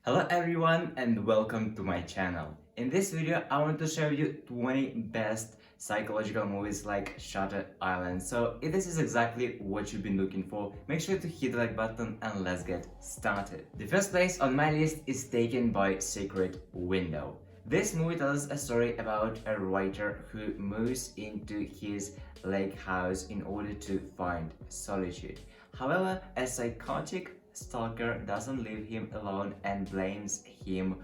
Hello everyone and welcome to my channel. In this video I want to show you 20 best psychological movies like Shutter Island. So if this is exactly what you've been looking for, make sure to hit the like button and let's get started. The first place on my list is taken by Secret Window. This movie tells a story about a writer who moves into his lake house in order to find solitude. However, a psychotic stalker doesn't leave him alone and blames him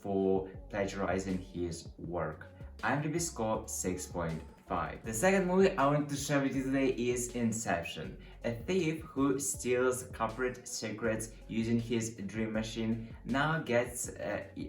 for plagiarizing his work. IMDb score 6.5. The second movie I want to share with you today is Inception. A thief who steals corporate secrets using his dream machine now gets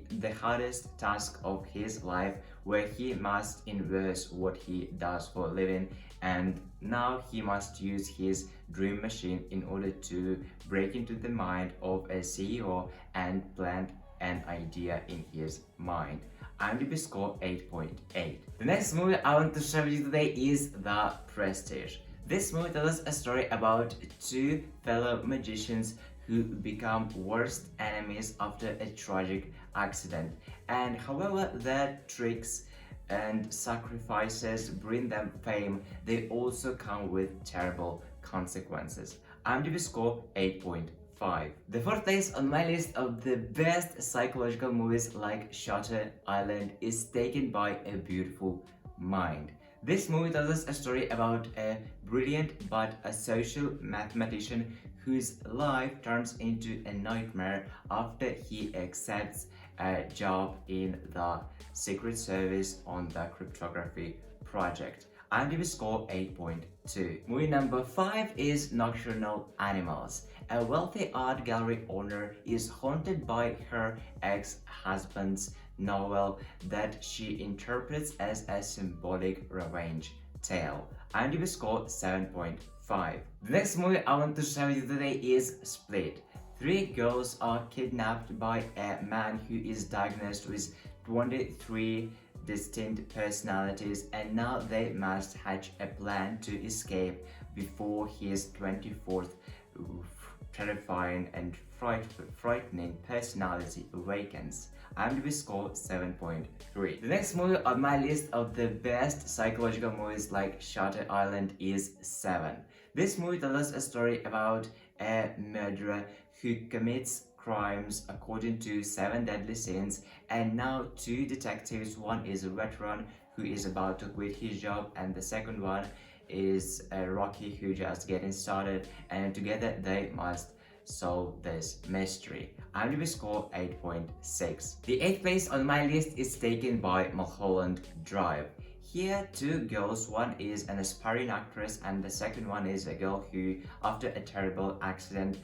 the hardest task of his life, where he must inverse what he does for a living, and now he must use his dream machine in order to break into the mind of a CEO and plant an idea in his mind. IMDb score 8.8. The next movie I want to share with you today is The Prestige. This movie tells a story about two fellow magicians who become worst enemies after a tragic accident, and however their tricks and sacrifices bring them fame, they also come with terrible consequences. IMDb score 8.5. The fourth place on my list of the best psychological movies like Shutter Island is taken by A Beautiful Mind. This movie tells us a story about a brilliant but a social mathematician whose life turns into a nightmare after he accepts a job in the Secret Service on the cryptography project. IMDb score 8.2. Movie number 5 is Nocturnal Animals. A wealthy art gallery owner is haunted by her ex-husband's novel that she interprets as a symbolic revenge tale. IMDb score 7.5. The next movie I want to share with you today is Split. Three girls are kidnapped by a man who is diagnosed with 23 distinct personalities, and now they must hatch a plan to escape before his 24th terrifying and frightening personality awakens. IMDb score 7.3. The next movie on my list of the best psychological movies like Shutter Island is Seven. This movie tells us a story about a murderer who commits crimes according to 7 deadly sins, and now two detectives, one is a veteran who is about to quit his job, and the second one is a rookie who just getting started, and together they must solve this mystery. IMDb score 8.6. The 8th place on my list is taken by Mulholland Drive. Here, two girls, one is an aspiring actress and the second one is a girl who, after a terrible accident,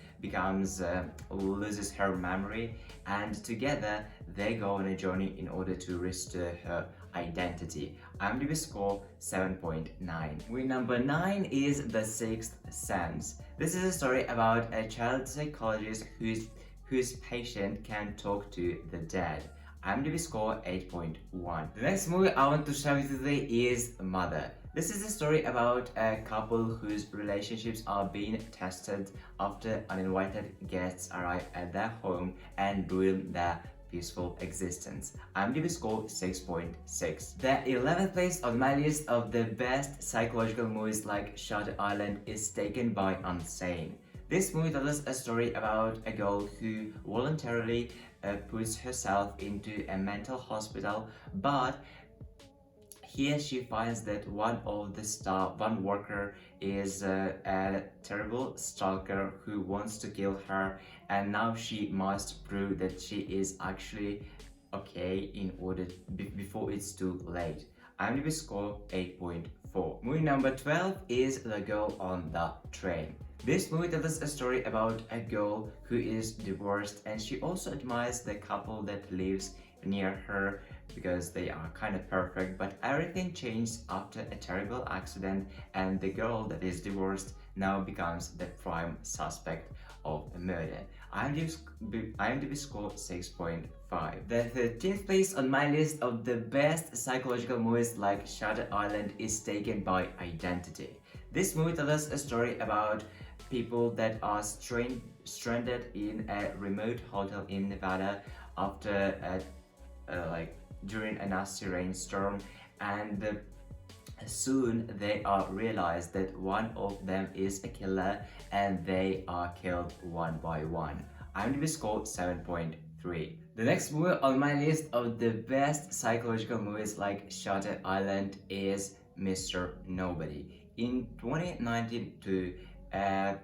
loses her memory, and together they go on a journey in order to restore her identity. IMDb score 7.9. Movie number 9 is The Sixth Sense. This is a story about a child psychologist whose patient can talk to the dead. IMDb score 8.1. The next movie I want to share with you today is Mother. This is a story about a couple whose relationships are being tested after uninvited guests arrive at their home and ruin their peaceful existence. IMDb score 6.6. The 11th place on my list of the best psychological movies like Shutter Island is taken by Unsane. This movie tells us a story about a girl who voluntarily puts herself into a mental hospital, but here she finds that one worker is a terrible stalker who wants to kill her, and now she must prove that she is actually okay before it's too late. IMDb score 8.4. Movie number 12 is The Girl on the Train. This movie tells us a story about a girl who is divorced, and she also admires the couple that lives near her because they are kind of perfect, but everything changed after a terrible accident, and the girl that is divorced now becomes the prime suspect of a murder. IMDb score 6.5. The 13th place on my list of the best psychological movies like Shutter Island is taken by Identity. This movie tells us a story about people that are stranded in a remote hotel in Nevada after during a nasty rainstorm, and soon they are realized that one of them is a killer and they are killed one by one. IMDb score 7.3. The next movie on my list of the best psychological movies like Shutter Island is Mr. Nobody. In 2019, the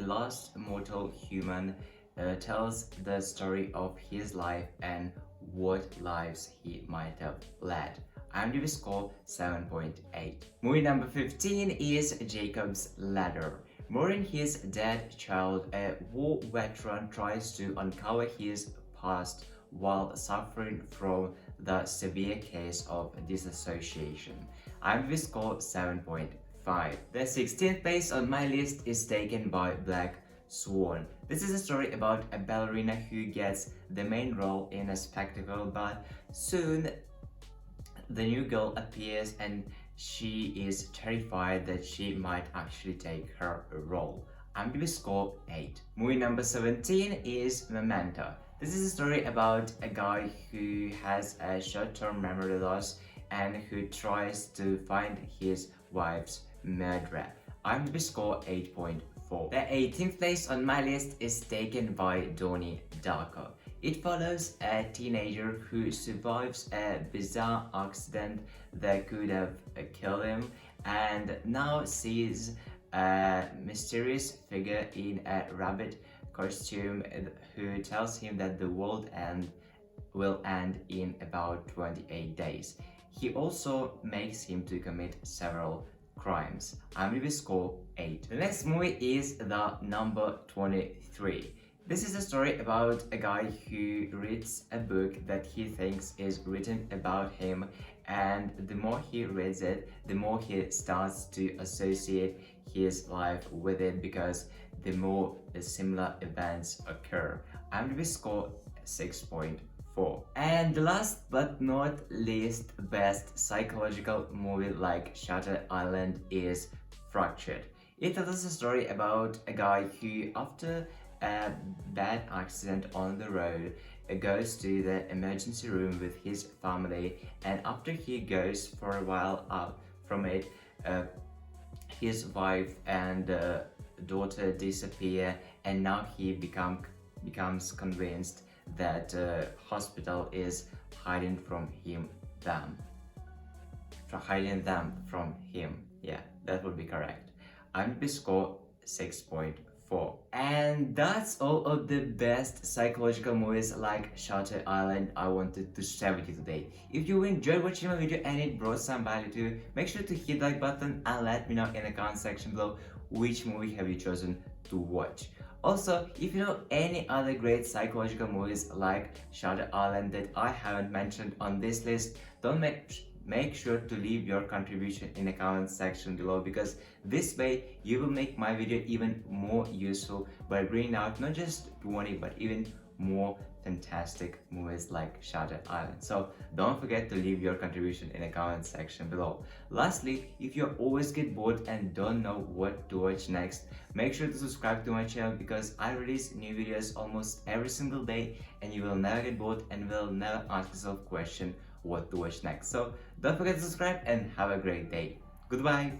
last mortal human tells the story of his life and what lives he might have led. IMDb score 7.8. Movie number 15 is Jacob's Ladder. Mourning his dead child, a war veteran tries to uncover his past while suffering from the severe case of disassociation. IMDb score 7.5. The 16th place on my list is taken by Black Swan. This is a story about a ballerina who gets the main role in a spectacle, but soon the new girl appears and she is terrified that she might actually take her role. IMDb score 8. Movie number 17 is Memento. This is a story about a guy who has a short-term memory loss and who tries to find his wife's murderer. IMDb score 8.4. The 18th place on my list is taken by Donnie Darko. It follows a teenager who survives a bizarre accident that could have killed him and now sees a mysterious figure in a rabbit costume who tells him that the world will end in about 28 days. He also makes him to commit several crimes. IMDb score 8. The next movie is the number 23. This is a story about a guy who reads a book that he thinks is written about him, and the more he reads it, the more he starts to associate his life with it because the more similar events occur. IMDb score 6.4. And the last but not least best psychological movie like Shutter Island is Fractured. It tells us a story about a guy who, after a bad accident on the road, goes to the emergency room with his family, and after he goes for a while out from it, his wife and daughter disappear, and now he becomes convinced that hospital is hiding them from him. Yeah, that would be correct. IMDb score 6.4. And that's all of the best psychological movies like Shutter Island I wanted to share with you today. If you enjoyed watching my video and it brought some value to you, make sure to hit the like button and let me know in the comment section below which movie have you chosen to watch. Also, if you know any other great psychological movies like Shutter Island that I haven't mentioned on this list, don't make sure to leave your contribution in the comment section below, because this way you will make my video even more useful by bringing out not just 20 but even more fantastic movies like Shutter Island. So don't forget to leave your contribution in the comment section below. Lastly, if you always get bored and don't know what to watch next, make sure to subscribe to my channel because I release new videos almost every single day and you will never get bored and will never ask yourself question what to watch next. So don't forget to subscribe and have a great day. Goodbye.